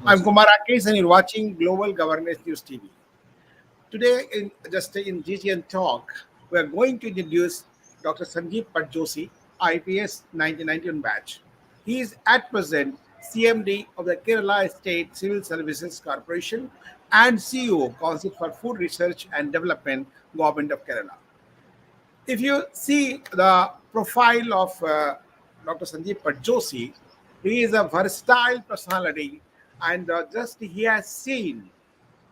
I'm Yes. Kumar Rakesh, and you're watching Global Governance News TV. Today, in GGN Talk, we are going to introduce Dr. SANJEEB PATJOSI, IPS 1991 batch. He is at present CMD of the Kerala State Civil Services Corporation and CEO, Council for Food Research and Development, Government of Kerala. If you see the profile of Dr. Sanjeev Patjoshi, he is a versatile personality, and just he has seen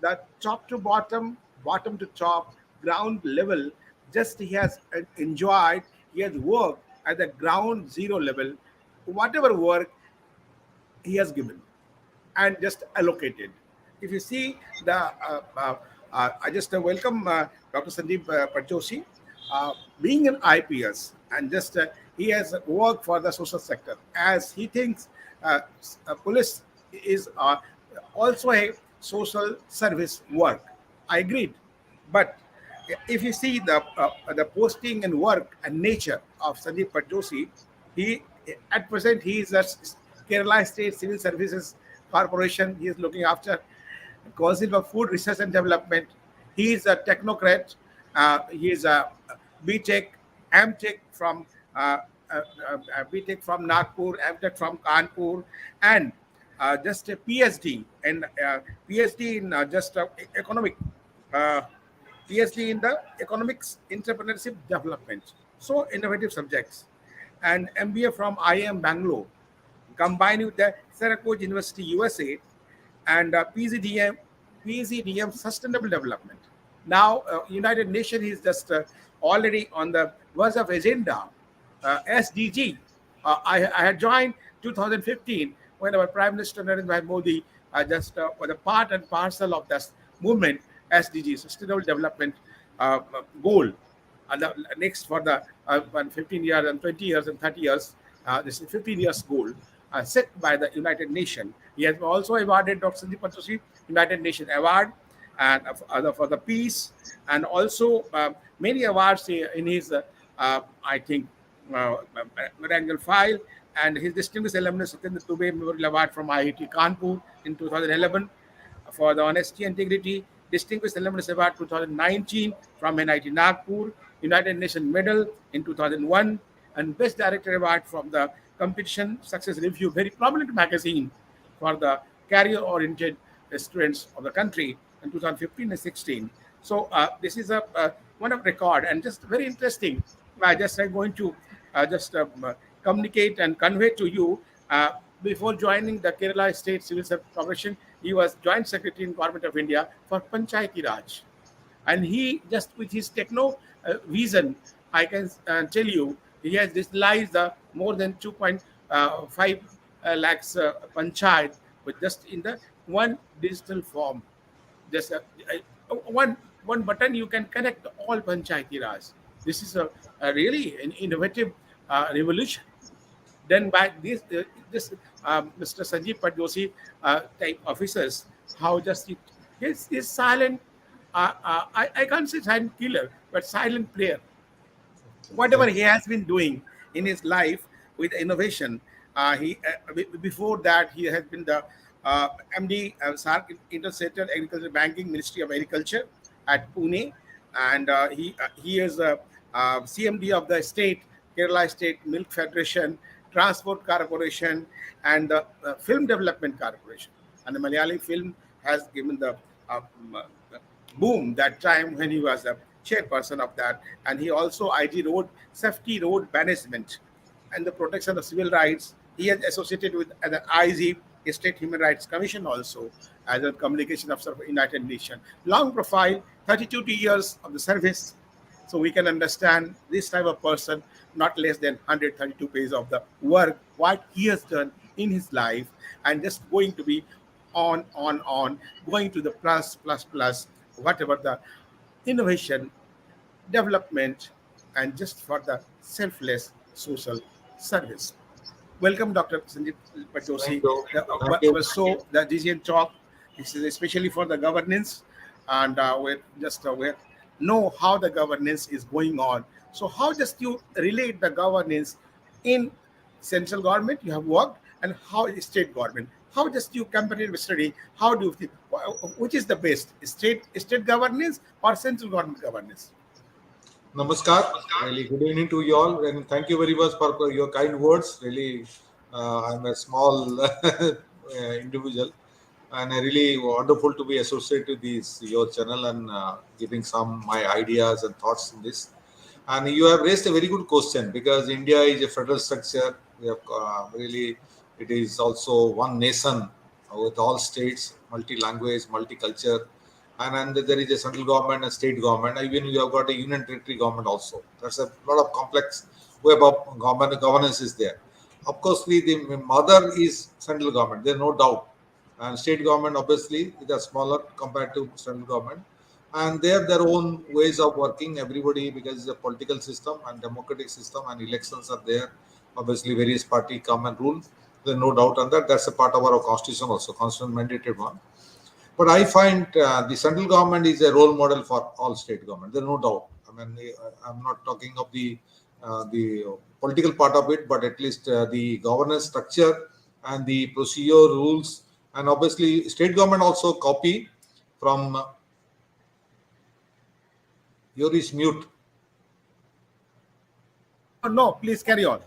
the top to bottom, bottom to top, ground level. Just he has enjoyed, he has worked at the ground zero level, whatever work he has given and just allocated. If you see I just welcome Dr. Sandeep Patjoshi, being an IPS, and just he has worked for the social sector as he thinks police is also a social service work. I agreed, but if you see the posting and work and nature of Sandeep Patjoshi, he at present he is a Kerala State Civil Services Corporation. He is looking after Council for Food Research and Development. He is a technocrat. He is a BTech, MTech from BTech from Nagpur, MTech from Kanpur, and just a PhD and PhD in just economic. Uh, PhD in the economics entrepreneurship development. So innovative subjects, and MBA from IIM Bangalore, combined with the Syracuse University USA, and PCDM Sustainable Development. Now, United Nations is just already on the verge of agenda, SDG. I had joined 2015 when our Prime Minister Narendra Modi just was a part and parcel of this movement, SDG, Sustainable Development Goal. And the next for the 15 years and 20 years and 30 years, this is 15 years goal set by the United Nations. He has also awarded Dr. Sandeep Patjoshi United Nations Award and for the peace, and also many awards in his, I think, Rangle file, and his distinguished alumnus Satyendra Dubey Memorial Award from IIT Kanpur in 2011 for the honesty and integrity, Distinguished Alumnus Award 2019 from NIT Nagpur, United Nations Medal in 2001, and Best Director Award from the Competition Success Review, very prominent magazine for the career-oriented students of the country in 2015 and 16. So this is a one of record, and just very interesting. I'm going to just communicate and convey to you. Before joining the Kerala State Civil Service Corporation, he was Joint Secretary in Government of India for Panchayati Raj, and he just with his techno vision, I can tell you, he has digitalized more than 2.5 lakhs panchayat with just in the one digital form. Just one button you can connect all panchayati raj. This is a really an innovative revolution done by Mr. Sanjeev Patjoshi type officers. How just it is silent. I can't say silent killer, but silent player. Whatever he has been doing in his life with innovation, he before that he has been the MD SARC Intersector Agriculture Banking Ministry of Agriculture at Pune, and he is CMD of the state Kerala State Milk Federation, Transport Corporation, and the Film Development Corporation. And the Malayali film has given the boom that time when he was the chairperson of that. And he also IG Road Safety Road Management and the protection of civil rights. He is associated with the IG State Human Rights Commission also as a communication officer of United Nations. Long profile, 32 years of the service. So we can understand this type of person, not less than 132 pages of the work, what he has done in his life, and just going to be on, going to the plus, whatever the innovation, development, and just for the selfless social service. Welcome, Dr. Sanjeev Thank Patjoshi. you. Thank you. The DGN talk, this is especially for the governance, and we know how the governance is going on. So, how just you relate the governance in central government you have worked, and how is state government? How just you comparative study? How do you think which is the best, state governance or central government governance? Namaskar. Really good evening to you all, and thank you very much for your kind words. Really, I'm a small individual, and I really wonderful to be associated with this your channel and giving some my ideas and thoughts in this. And you have raised a very good question because India is a federal structure. We have really it is also one nation with all states, multi-language, multicultural, and there is a central government and state government. Even you have got a union territory government also. That's a lot of complex web of governance is there. Of course, the mother is central government. There's no doubt, and state government obviously is a smaller compared to central government, and they have their own ways of working. Everybody because it's a political system and democratic system, and elections are there. Obviously, various party come and rule. There's no doubt on that. That's a part of our constitution also, constitution mandated one. But I find the central government is a role model for all state government. There's no doubt. I mean, I'm not talking of the political part of it, but at least the governance structure and the procedure rules, and obviously state government also copy from your is mute. Oh, no, please carry on.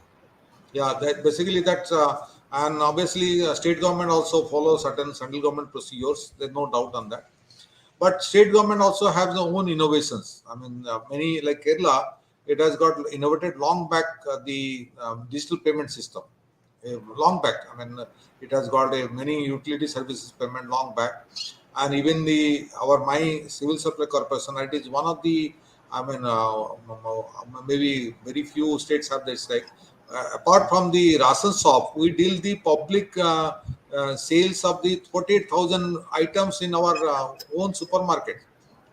Yeah, that basically that's and obviously state government also follows certain central government procedures. There's no doubt on that. But state government also have their own innovations. I mean, many like Kerala, it has got innovated long back the digital payment system. Long back, I mean, it has got a many utility services payment long back, and even the our my civil supply corporation. It is one of the, I mean, maybe very few states have this like. Apart from the ration shop, we deal the public sales of the 48,000 items in our own supermarket,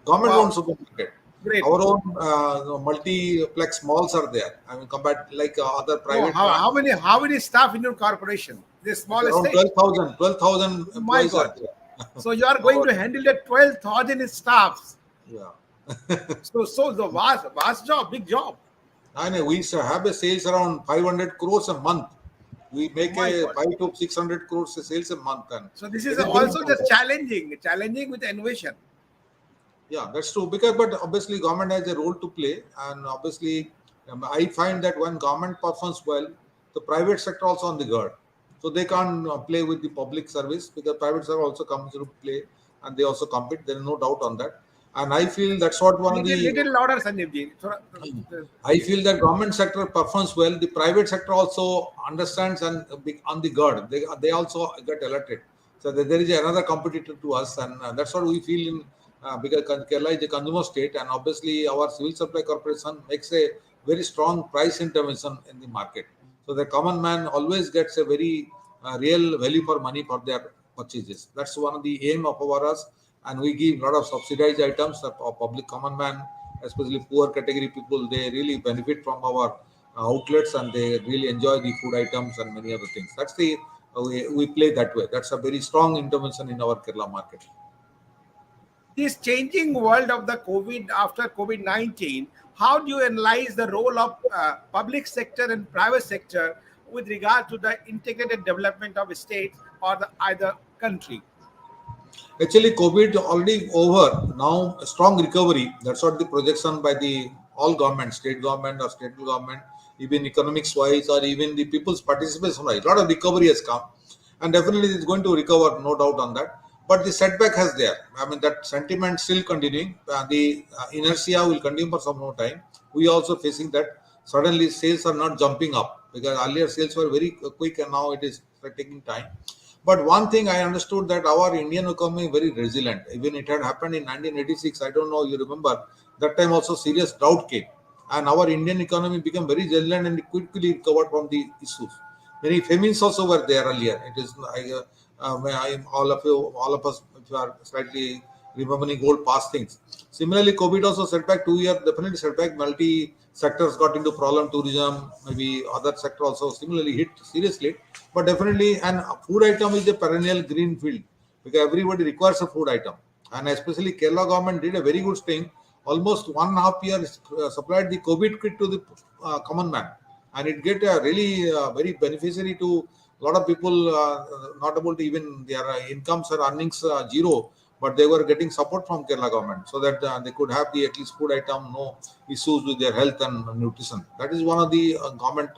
government-owned Wow, supermarket. great. Our own multiplex malls are there. I mean, compared like other Oh, private how many staff in your corporation? This small around estate. 12,000 My employees are God. there. So you are going Our, to handle the 12,000 staffs. yeah. So the vast job, big job. I know we have a sales around 500 crores a month. We make My a God. 5 to 600 crores sales a month, and So this is it is very also just complex. challenging with innovation. Yeah, that's true. Because, but obviously, government has a role to play, and obviously, I find that when government performs well, the private sector also on the guard, so they can't play with the public service because private sector also comes into play, and they also compete. There is no doubt on that, and I feel that's what one of the Little louder, Sanjeev ji. I feel that government sector performs well. The private sector also understands and be on the guard. They also get alerted. So there is another competitor to us, and that's what we feel in because Kerala is a consumer state, and obviously our civil supply corporation makes a very strong price intervention in the market. So the common man always gets a very real value for money for their purchases. That's one of the aim of ours, and we give a lot of subsidized items of public common man, especially poor category people. They really benefit from our outlets, and they really enjoy the food items and many other things. That's the we play that way. That's a very strong intervention in our Kerala market. This changing world of the COVID after COVID-19, how do you analyze the role of public sector and private sector with regard to the integrated development of states or the either country? Actually, COVID already over. Now, a strong recovery. That's what the projection by the all government, state government or state government, even economics wise or even the people's participation wise. A lot of recovery has come, and definitely it's going to recover, no doubt on that. But the setback has there. I mean, that sentiment still continuing. The inertia will continue for some more time. We also facing that. Suddenly, sales are not jumping up because earlier sales were very quick, and now it is taking time. But one thing I understood that our Indian economy is very resilient. Even it had happened in 1986. I don't know you remember that time also serious drought came, and our Indian economy became very resilient and quickly recovered from the issues. Many famines also were there earlier. It is all of us, if you are slightly remembering old past things. Similarly, COVID also set back 2 years. Definitely set back. Multi sectors got into problem. Tourism, maybe other sector also similarly hit seriously. But definitely, and food item is a perennial green field because everybody requires a food item, and especially Kerala government did a very good thing. Almost 1.5 years supplied the COVID kit to the common man, and it get really very beneficiary to A lot of people not able to even their incomes or earnings zero, but they were getting support from Kerala government so that they could have the at least food item, no issues with their health and nutrition. That is one of the government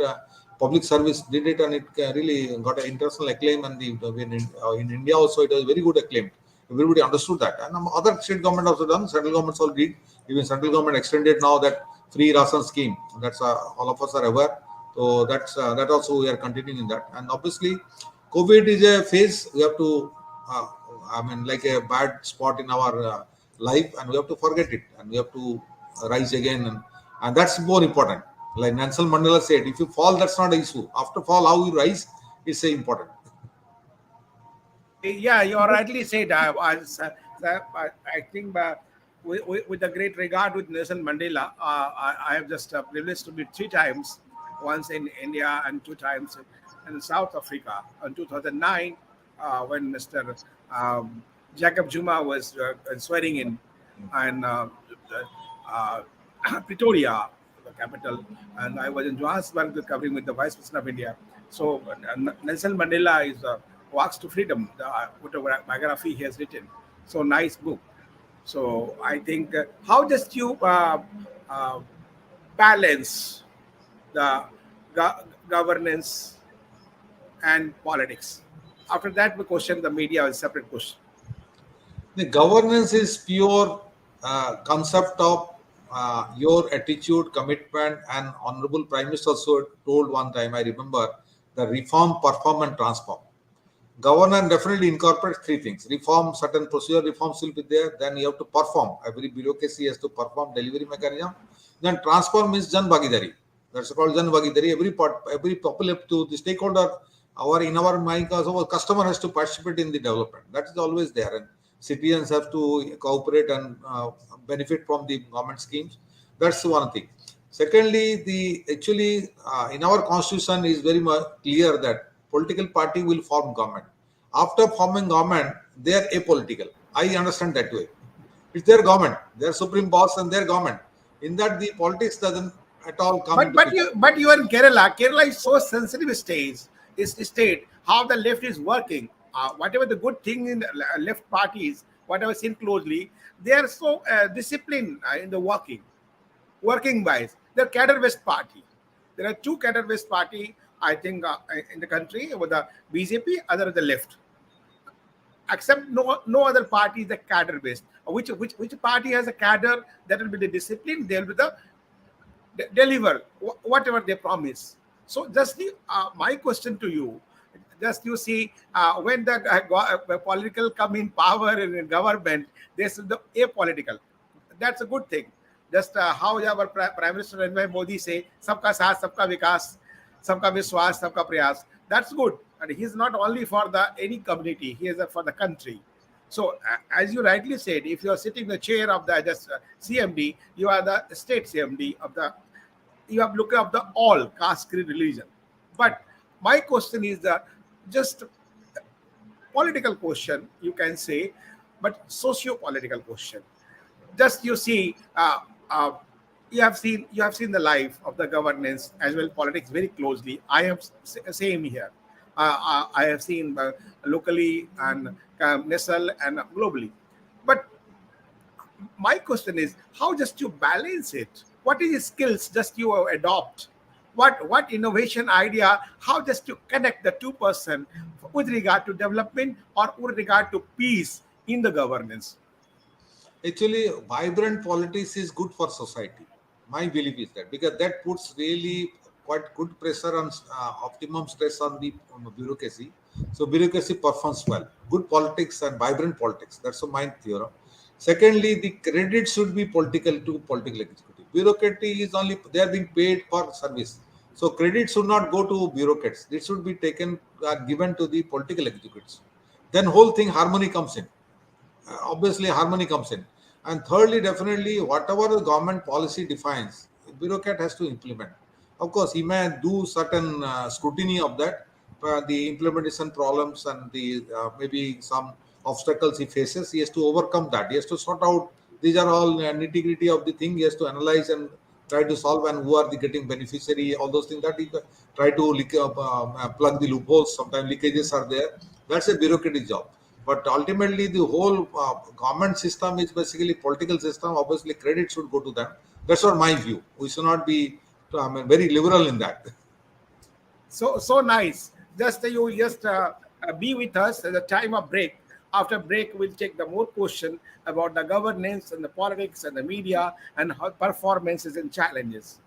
public service did it, and it really got an international acclaim. And in India also, it was very good acclaim. Everybody understood that, and other state government also done. Central governments all did. Even central government extended now that free ration scheme. That's all of us are aware. So that's that also we are continuing in that. And obviously, COVID is a phase. We have to, I mean, like a bad spot in our life, and we have to forget it, and we have to rise again, and that's more important. Like Nelson Mandela said, if you fall, that's not an issue. After fall, how you rise is important. Yeah, you rightly said. I think with the great regard with Nelson Mandela, I have just privileged to meet 3 times, once in India and 2 times in South Africa. In 2009, when Mr. Jacob Zuma was swearing in, and uh, Pretoria, the capital, and I was in Johannesburg covering with the Vice President of India. So Nelson Mandela is Walks to Freedom, the autobiography he has written. So nice book. So I think how just you uh, balance the governance and politics? After that, we question the media is a separate question. The governance is pure concept of your attitude, commitment, and Honorable Prime Minister also told one time, I remember, the reform, perform, and transform. Governance definitely incorporates 3 things. Reform, certain procedure reforms will be there. Then you have to perform. Every bureaucracy has to perform delivery mechanism. Then transform means Jan Bhagidari. That's called Jan Bhagidari. Every people to the stakeholder, in our mind, our customer has to participate in the development. That is always there. And citizens have to cooperate and benefit from the government schemes. That's one thing. Secondly, in our constitution is very much clear that political party will form government. After forming government, they are apolitical. I understand that way. It's their government, their supreme boss, and their government. In that, the politics doesn't at all come But into but picture. you but you are in Kerala. Kerala is so sensitive state. How the left is working. Whatever the good thing in the left parties, whatever seen closely, they are so disciplined in the working wise. They're cadre based party. There are two cadre based party, I think, in the country, with the BJP, other the left. Except no other party is the cadre based. Which party has a cadre that will be the discipline? They'll be the deliver whatever they promise. So just my question to you, just you see when the political come in power in government, this is the apolitical. That's a good thing. Just how our Prime Minister Narendra Modi say, "Sabka saath, sabka vikas, sabka vishwas, sabka prayas." That's good, and he's not only for the any community; he is for the country. So, as you rightly said, if you are sitting in the chair of the just CMD, you are the state CMD of the. You have looked up the all caste, creed, religion. But my question is the just political question, you can say, but socio-political question. Just you see, you have seen the life of the governance as well politics very closely. I am same here. I have seen locally and national and globally. But my question is how just you balance it? What is the skills just you adopt? What innovation idea? How just you connect the two-person with regard to development or with regard to peace in the governance? Actually, vibrant politics is good for society. My belief is that because that puts really quite good pressure on optimum stress on the bureaucracy. So bureaucracy performs well. Good politics and vibrant politics. That's a my theorem. Secondly, the credit should be political to political executive. Bureaucracy is only they are being paid for service. So credit should not go to bureaucrats. It should be taken given to the political executives. Then whole thing harmony comes in. Obviously harmony comes in. And thirdly, definitely whatever the government policy defines, bureaucrat has to implement. Of course he may do certain scrutiny of that, the implementation problems and the maybe some obstacles he faces, he has to overcome that, he has to sort out. These are all nitty gritty of the thing, he has to analyze and try to solve, and who are the getting beneficiary, all those things that you try to plug the loopholes. Sometimes leakages are there. That's a bureaucratic job. But ultimately, the whole government system is basically political system. Obviously, credit should go to them. That's what my view. We should not be, I mean, very liberal in that. So nice. Just be with us at the time of break. After break, we'll take the more question about the governance and the politics and the media and how performances and challenges.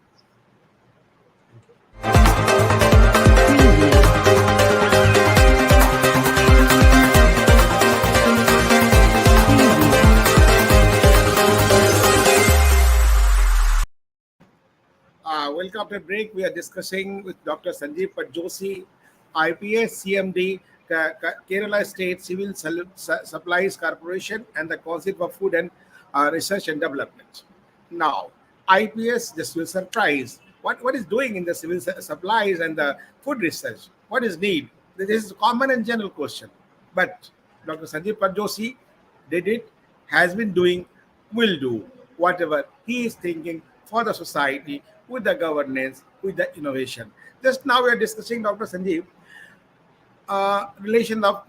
Welcome after break. We are discussing with Dr. SANJEEB Patjoshi, IPS, CMD, Kerala State Civil Supplies Corporation, and the Council for Food and Research and Development. Now, IPS just will surprise. What is doing in the civil supplies and the food research? What is need? This is a common and general question. But Dr. SANJEEB Patjoshi did it, has been doing, will do whatever he is thinking for the society, with the governance, with the innovation. Just now we are discussing, Dr. Sanjeev, relation of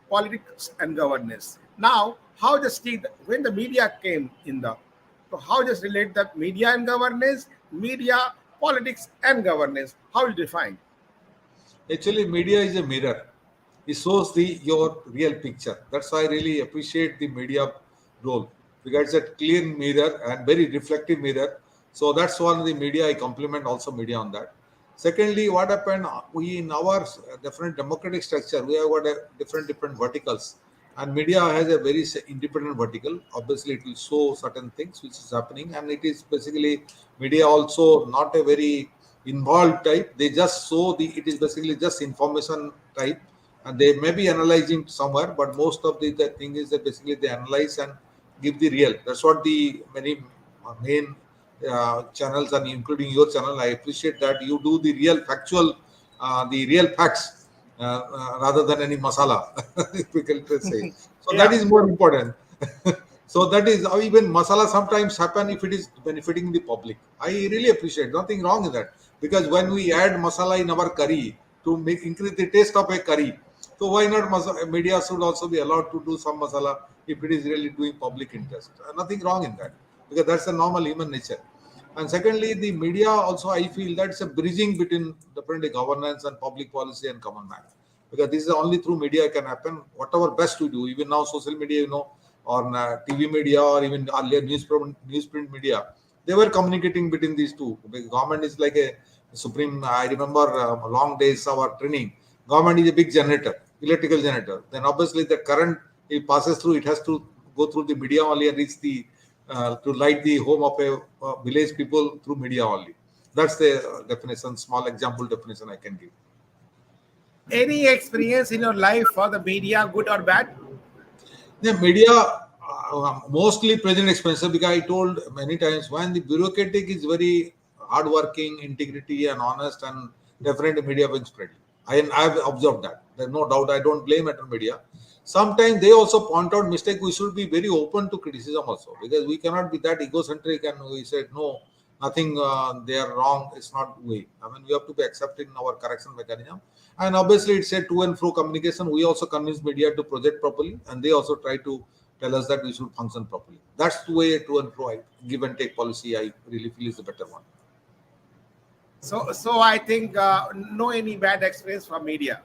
politics and governance. Now, how just when the media came in the, so how just relate the media and governance, media, politics and governance? How you define? Actually, media is a mirror. It shows your real picture. That's why I really appreciate the media role, because it's a clean mirror and very reflective mirror. So that's one of the media. I compliment also media on that. Secondly, what happened? We in our different democratic structure, we have got a different verticals, and media has a very independent vertical. Obviously, it will show certain things which is happening, and it is basically media also not a very involved type. They just show it is basically just information type, and they may be analyzing somewhere, but most of the thing is that basically they analyze and give the real. That's what the many main channels, and including your channel, I appreciate that you do the real factual, the real facts, rather than any masala, if we can say. So that Yeah. is more important. So that is how even masala sometimes happen if it is benefiting the public. I really appreciate, nothing wrong in that, because when we add masala in our curry to increase the taste of a curry, so why not media should also be allowed to do some masala if it is really doing public interest. Nothing wrong in that, because that's a normal human nature. And secondly, the media also, I feel that's a bridging between different governance and public policy and common man. Because this is only through media can happen. Whatever best we do, even now social media, or TV media, or even earlier newsprint media, they were communicating between these two. The government is like a supreme. I remember long days our training. Government is a big generator, electrical generator. Then obviously the current it passes through. It has to go through the media only and reach the to light the home of a village people through media only. That's the definition, small example definition I can give. Any experience in your life for the media, good or bad? The media mostly present expensive, because I told many times when the bureaucratic is very hardworking, integrity and honest, and definitely media wins spread. I've observed that. There's no doubt. I don't blame it on media. Sometimes they also point out mistake. We should be very open to criticism also, because we cannot be that egocentric and we said no, nothing. They are wrong. It's not way. I mean, we have to be accepted in our correction mechanism. And obviously, it's a to and fro communication. We also convince media to project properly, and they also try to tell us that we should function properly. That's the way to and fro. Give and take policy, I really feel is the better one. So I think no any bad experience from media.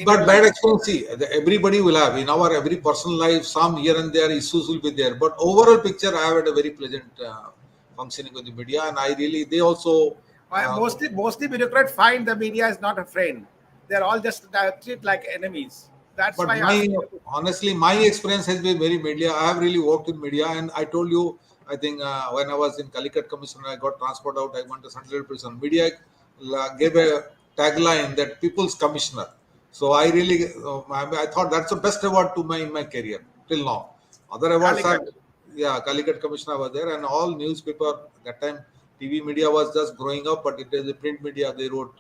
But bad experience, see, everybody will have in our every personal life, some here and there issues will be there. But overall picture, I have had a very pleasant functioning with the media, and I really they also Mostly bureaucrats find the media is not a friend. They're all just treat like enemies. That's But why I asked you. honestly, my experience has been very media. I have really worked in media, and I told you, I think when I was in Calicut Commission, I got transferred out. I went to Central Prison. Media gave a tagline that People's Commissioner. So I really, I thought that's the best award to my career till now. Other awards are, Calicut. yeah, Calicut Commissioner was there, and all newspaper that time. TV media was just growing up, but it is the print media. They wrote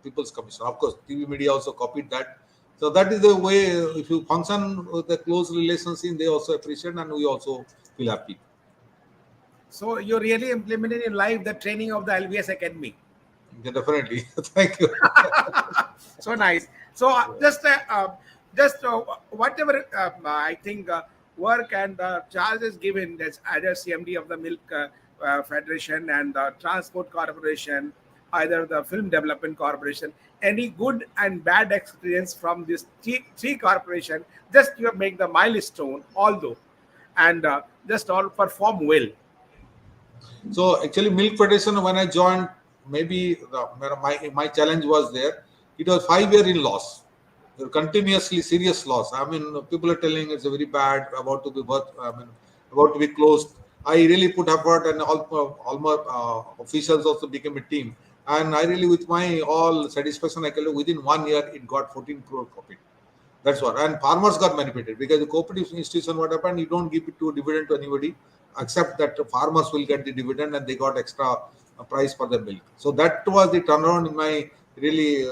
People's Commission. Of course, TV media also copied that. So that is the way. If you function with a close relationship, they also appreciate, and we also feel happy. So you really implemented in life the training of the LBS Academy. Yeah, definitely. Thank you. So nice. So just whatever I think work and charges given as CMD of the Milk Federation and the Transport Corporation, either the Film Development Corporation, any good and bad experience from this three corporation, just you make the milestone, although, and just all perform well. So actually, Milk Federation, when I joined, maybe my challenge was there. It was 5 year in loss. Continuously serious loss. I mean, people are telling it's a very bad, about to be worth, I mean, about to be closed. I really put effort, and all my officials also became a team. And I really, with my all satisfaction, I can do within 1 year, it got 14 crore profit. That's what. And farmers got benefited because the cooperative institution, what happened, you don't give it to dividend to anybody, except that the farmers will get the dividend and they got extra price for the milk. So that was the turnaround in my really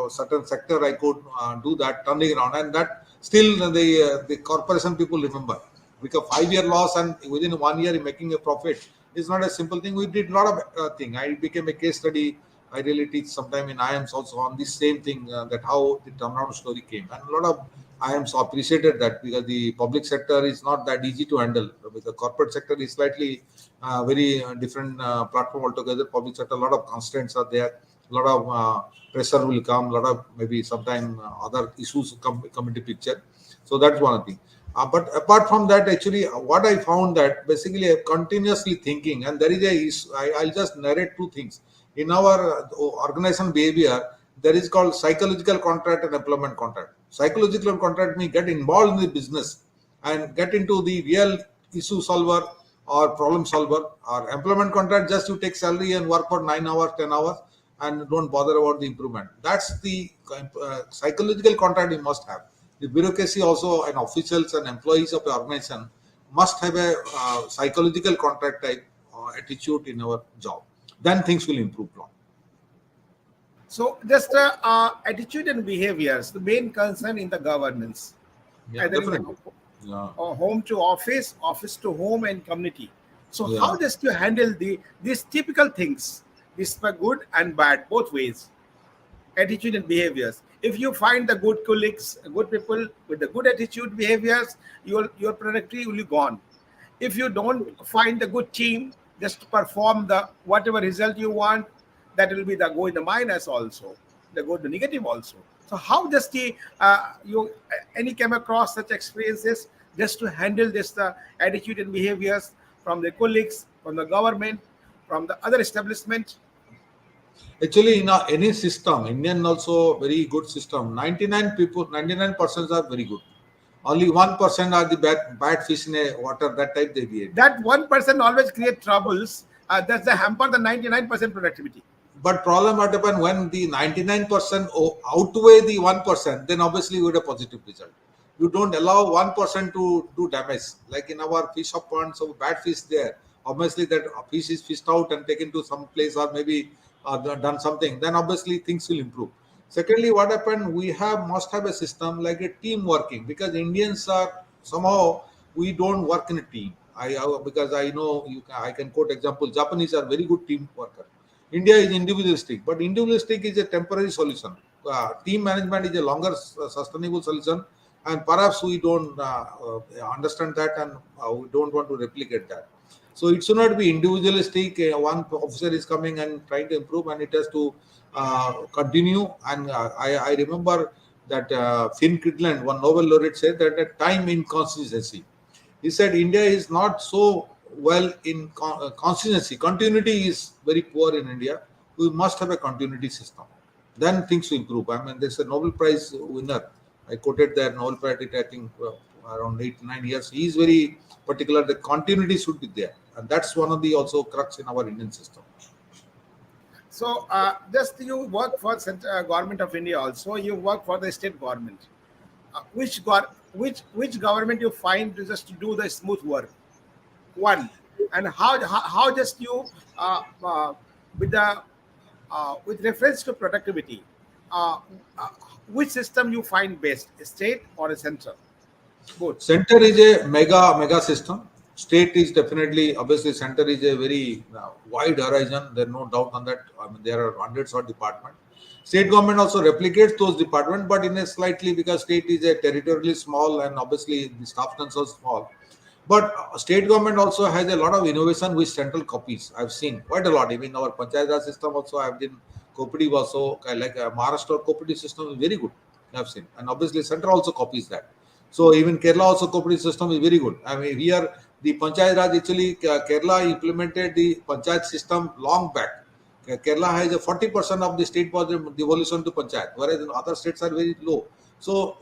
certain sector. I could do that turning around, and that still the corporation people remember, because 5 year loss and within 1 year making a profit is not a simple thing. We did a lot of thing. I became a case study. I really teach sometime in IMS also on this same thing, that how the turnaround story came, and a lot of IMS appreciated that, because the public sector is not that easy to handle. With the corporate sector is slightly very different platform altogether. Public sector, a lot of constraints are there, a lot of pressure will come, a lot of maybe sometime other issues come into picture. So that's one thing. But apart from that, actually, what I found that basically continuously thinking, and there is a issue. I'll just narrate two things. In our organization behavior, there is called psychological contract and employment contract. Psychological contract means get involved in the business and get into the real issue solver or problem solver. Or employment contract, just you take salary and work for 9 hours, 10 hours, and don't bother about the improvement. That's the psychological contract you must have. The bureaucracy also, and officials and employees of the organization must have a psychological contract type attitude in our job. Then things will improve. So just attitude and behaviors, the main concern in the governance, Yeah, either in the definitely. Yeah, home to office, office to home, and community. So how yeah. does you handle these typical things, this good and bad both ways, attitude and behaviors? If you find the good colleagues, good people with the good attitude, behaviors, your productivity will be gone. If you don't find the good team, just to perform the whatever result you want, that will be the go in the minus also, the go in the negative also. So how does the you any came across such experiences just to handle this attitude and behaviors from the colleagues, from the government, from the other establishment? Actually, in any system, Indian also very good system. 99 people, 99% are very good. Only 1% are the bad fish in a water. That type they behave. That 1% always create troubles. That's the hamper the 99% productivity. But problem what happen when the 99% outweigh the 1%, then obviously you get a positive result. You don't allow 1% to do damage. Like in our fish of pond, so bad fish there. Obviously that fish is fished out and taken to some place, or maybe done something. Then obviously things will improve. Secondly, what happened? We have must have a system like a team working, because Indians are somehow we don't work in a team. Because I know I can quote example. Japanese are very good team worker. India is individualistic, but individualistic is a temporary solution. Team management is a longer sustainable solution, and perhaps we don't understand that, and we don't want to replicate that. So it should not be individualistic. One officer is coming and trying to improve, and it has to continue. And I remember that Finn Cridland, one Nobel laureate, said that a time inconsistency. He said India is not so well in consistency. Continuity is very poor in India. We must have a continuity system. Then things will improve. I mean, there's a Nobel Prize winner. I quoted their Nobel Prize, I think, around 8 9 years. He is very particular. The continuity should be there, and that's one of the also crux in our Indian system. So just you work for government of India also. You work for the state government. Which government you find to just to do the smooth work? One, and how just you with the with reference to productivity, uh, uh, which system you find best, a state or a central? Both. Center is a mega system. State is definitely, obviously, center is a very wide horizon. There's no doubt on that. I mean, there are hundreds of departments. State government also replicates those departments, but in a slightly, because state is a territorially small and obviously the staff also small. But state government also has a lot of innovation which central copies. I've seen quite a lot. Even our Panchayat Raj system also, I've been cooperative also, like Maharashtra cooperative system is very good. I've seen. And obviously central also copies that. So even Kerala also cooperative system is very good. I mean, here the Panchayat Raj, actually Kerala implemented the Panchayat system long back. Kerala has a 40% of the state budget devolution to Panchayat, whereas in other states are very low. So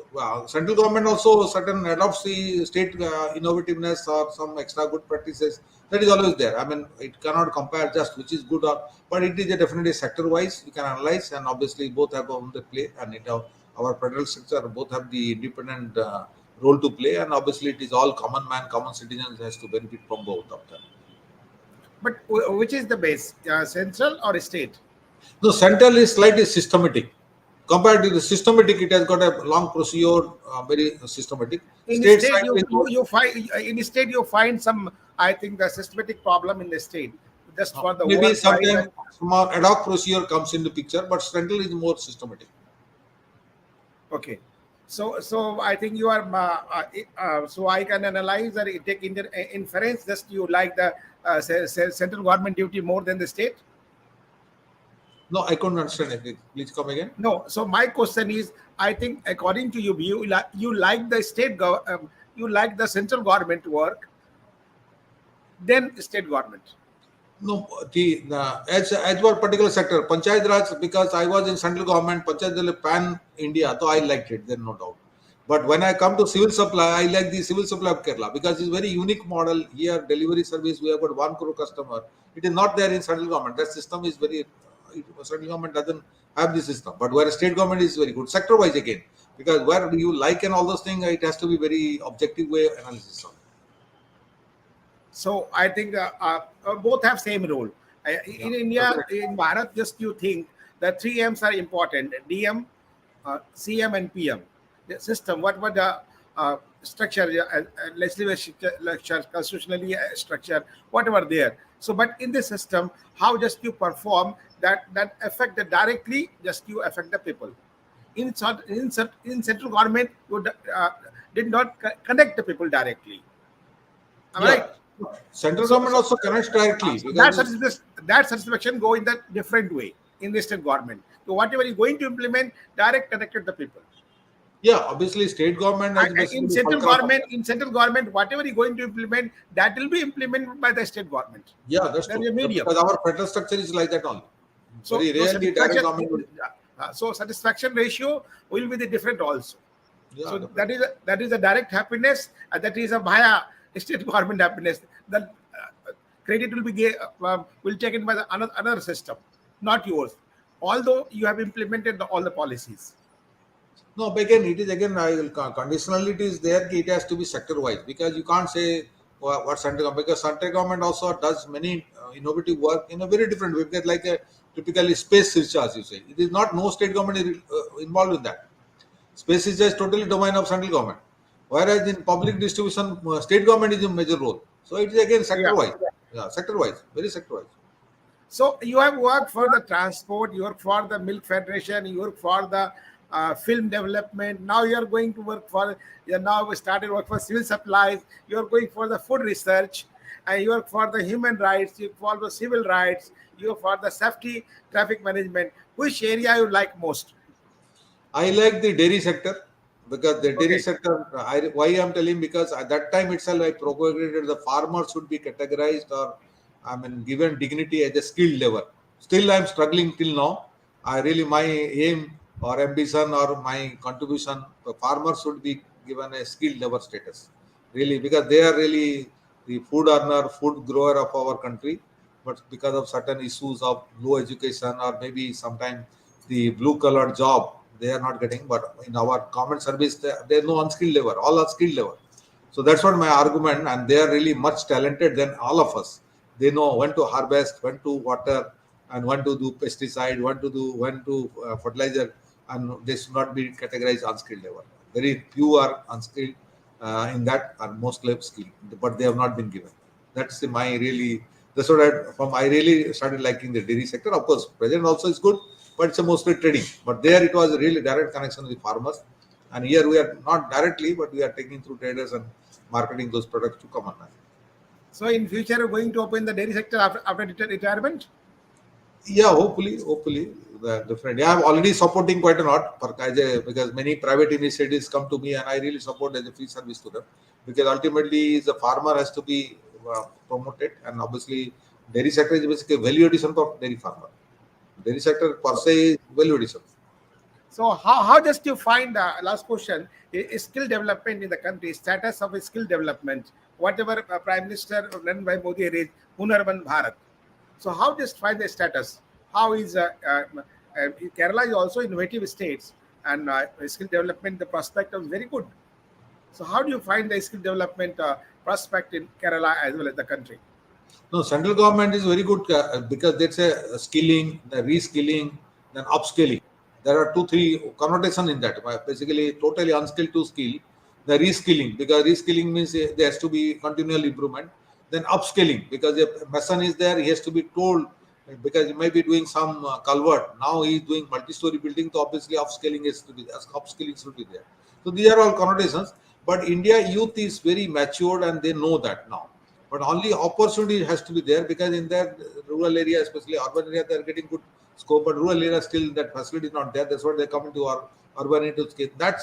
central government also certain adopts the state innovativeness or some extra good practices. That is always there. I mean, it cannot compare just which is good or, but it is a definitely sector wise. You can analyze, and obviously both have on the play, and it our federal structure both have the independent role to play, and obviously it is all common man, common citizens has to benefit from both of them. But which is the base, central or state? The central is slightly systematic. Compared to the systematic, it has got a long procedure, very systematic. In State state, side is you find in state you find some. I think the systematic problem in the state just for the maybe work wise sometimes small ad hoc procedure comes into picture, but central is more systematic. okay. So I think you are. So I can analyze or take inference. Just you like the central government duty more than the state. No, I couldn't understand it. Please come again. No. So my question is, I think according to you, you like the you like the central government work, then state government. No, as for particular sector, Panchayat Raj, because I was in central government, Panchayat Raj pan India, so I liked it, then no doubt. But when I come to civil supply, I like the civil supply of Kerala because it's very unique model. Here, delivery service, we have got 1 crore customer. It is not there in central government. That system is very, central government doesn't have this system. But where state government is very good, sector wise again, because where you like and all those things, it has to be very objective way analysis of. So I think both have same role. In India, in Bharat, just you think the 3 M's are important: DM, CM, and PM. The system, what the structure, legislative structure, constitutionally structure, whatever there. So, but in this system, how just you perform that affect the directly, just you affect the people. In central government, you did not connect the people directly. Am I right? Central government also connects directly. That satisfaction go in that different way in the state government. So whatever you're going to implement, direct connected the people. Yeah, obviously state government has In central government, whatever you're going to implement, that will be implemented by the state government. Yeah, that's true. Because our federal structure is like that only. So, very rarely direct government will. So satisfaction ratio will be the different also. Yeah, so that is a direct happiness, and that is a via state government happiness. The credit will be will taken by another system, not yours. Although you have implemented all the policies. No, but again, it is again conditionality is there. It has to be sector wise because you can't say what central government, because central government also does many innovative work in a very different way. Because like a typically space research, you say it is not no state government is involved in that. Space research is totally domain of central government. Whereas in public distribution, state government is a major role. So it is again sector wise. Yeah, sector wise, very sector wise. So you have worked for the transport, you work for the milk federation, you work for the film development. Now you are going to work for. Now we started work for civil supplies. You are going for the food research, and you work for the human rights. You for the civil rights. You for the safety, traffic management. Which area you like most? I like the dairy sector. Because the dairy sector, why I'm telling, because at that time itself I propagated the farmers should be categorized or given dignity as a skilled labor. Still I'm struggling till now. My aim or ambition or my contribution, the farmers should be given a skilled labor status. Really, because they are really the food earner, food grower of our country. But because of certain issues of low education or maybe sometimes the blue collar job, they are not getting, but in our government service, there is no unskilled labor, all are skilled labor. So that's what my argument, and they are really much talented than all of us. They know when to harvest, when to water, and when to do pesticide, when to fertilizer, and they should not be categorized unskilled labor. Very few are unskilled, in that are mostly upskilling, but they have not been given. That's my really. That's what I really started liking the dairy sector. Of course, present also is good, but it's a mostly trading. But there it was a really direct connection with farmers, and here we are not directly, but we are taking through traders and marketing those products to common man. So in future, you're going to open the dairy sector after retirement? Yeah, hopefully, definitely. I'm already supporting quite a lot because many private initiatives come to me, and I really support as a free service to them because ultimately the farmer has to be promoted, and obviously dairy sector is basically value addition for dairy farmer. Dairy sector per se is value addition. So how just you find, last question, skill development in the country, status of skill development, whatever Prime Minister Narendra Modi raised, Hunarban Bharat. So how just find the status? How is Kerala is also innovative states, and skill development, the prospect is very good. So how do you find the skill development prospect in Kerala as well as the country? No, central government is very good because that's a skilling, the reskilling, then upskilling. There are two, three connotation in that. Basically, totally unskilled to skill. The reskilling, because reskilling means there has to be continual improvement. Then upskilling, because if a mason is there, he has to be told because he may be doing some culvert. Now he is doing multi-story building, so obviously upskilling is to be upskilling should be there. So these are all connotations. But India youth is very matured and they know that now. But only opportunity has to be there because in that rural area, especially urban area, they are getting good scope. But rural area still that facility is not there. That's why they come into our urban area to scale. That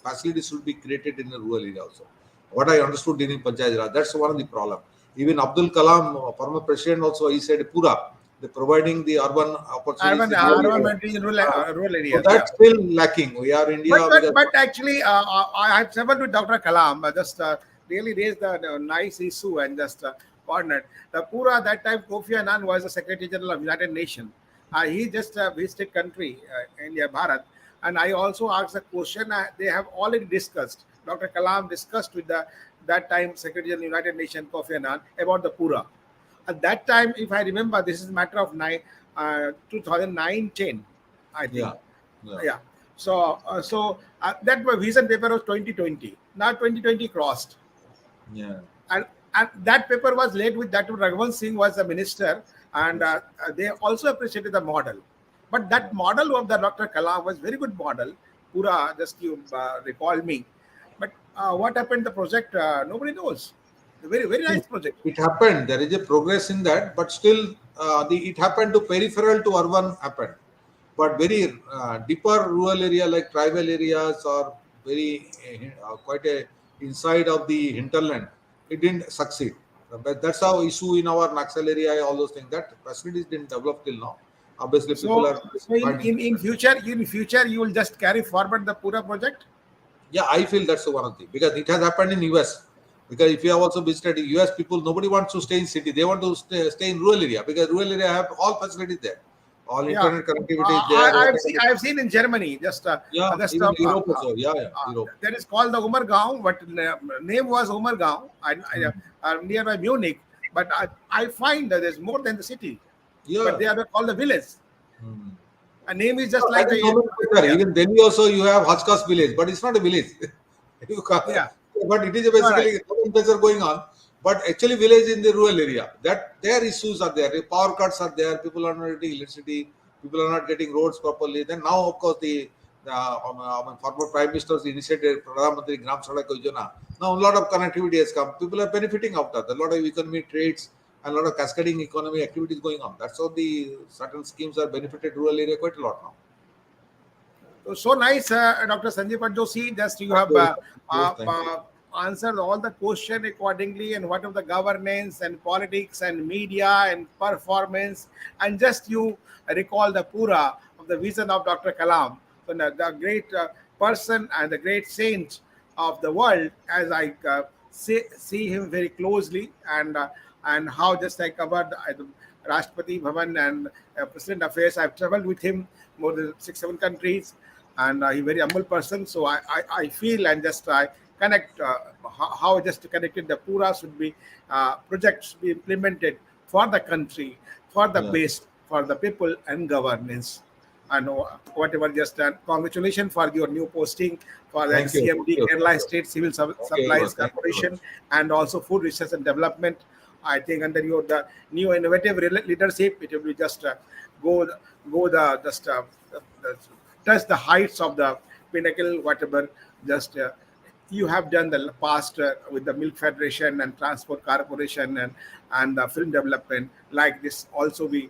facility should be created in the rural area also. What I understood during Panchayat Raj, that's one of the problem. Even Abdul Kalam, former president, also he said Pura, the providing the urban opportunities. Urban countries in rural So areas, yeah. that's still lacking. We are India. But actually, I have traveled with Dr. Kalam, just really raised the nice issue and just partnered. The Pura that time, Kofi Annan was the Secretary General of United Nations. He just visited country, India, Bharat, and I also asked a question. They have already discussed. Dr. Kalam discussed with the that time Secretary General United Nations Kofi Annan about the Pura. At that time, if I remember, this is a matter of 2009-10, I think. Yeah. Yeah. So that vision paper was 2020. Now 2020 crossed. Yeah. And that paper was led with Dr. Raghavan Singh was the minister, and they also appreciated the model. But that model of the Dr. Kalam was very good model. Pura, just you recall me. But what happened? The project nobody knows. A very nice project. It happened. There is a progress in that, but still, it happened to peripheral to urban happened. But very deeper rural area like tribal areas or very quite a inside of the hinterland, it didn't succeed. But that's how issue in our Naxal area, all those things that facilities didn't develop till now. Obviously, people are So in future you will just carry forward the Pura project. Yeah, I feel that's one of the because it has happened in US. Because if you have also visited US, people nobody wants to stay in city; they want to stay in rural area because rural area have all facilities there, all Yeah, internet connectivity is there. I've seen in Germany Yeah, even Europe also. Yeah, Europe. that is called the Ummergaon, but name was Ummergaon, nearby Munich. But I find that there's more than the city, but Yeah. they are called the village. Hmm. A name is just like That is the nomenclature. yeah, Even Delhi also you have Hajkas village, but it's not a village. You can't, yeah. but it is a All right. basically nomenclature going on. But actually, village in the rural area, that their issues are there. The power cuts are there. People are not getting electricity. People are not getting roads properly. Then now, of course, the former prime minister's initiated Pradhan Mantri Gram Sadak Yojana. Now a lot of connectivity has come. People are benefiting out of that. A lot of economy trades and a lot of cascading economy activities going on. That's how the certain schemes are benefited rural area quite a lot now. So nice, Dr. Sanjeev Patjoshi. Just you have Thank you. answered all the question accordingly, and what of the governance and politics and media and performance, and just you recall the Pura of the vision of Dr. Kalam, so the great person and the great saint of the world, as I see him very closely, and how just I covered the Rashtrapati Bhavan and President Affairs. I've traveled with him more than 6-7 countries, and he's a very humble person. So I feel and just I connect how just connected the Pura should be projects be implemented for the country, for the Yeah. base, for the people and governance. and whatever. Just congratulations for your new posting for the Thank you. CMD, Thank you. Kerala State Civil Thank you very Supplies much. Thank you very Corporation, much. and also Food Research and Development. I think under your the new innovative leadership, it will be just go the just touch the heights of the pinnacle, whatever. Just you have done the past with the Milk Federation and Transport Corporation and the film development. Like this, also we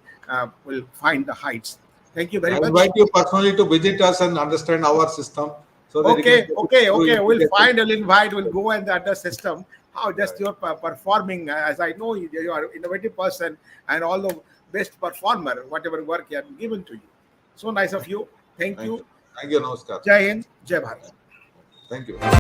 will find the heights. Thank you very I much. invite you personally to visit us and understand our system so that you can Okay. We'll integrate find it. an invite. We'll go and the other system. How just you're performing, as I know you are an innovative person and all the best performer, whatever work you have given to you. So nice of you. Thank Thank you. you. Thank you. Namaskar. Jai Hind, Jai Bharat. Thank you.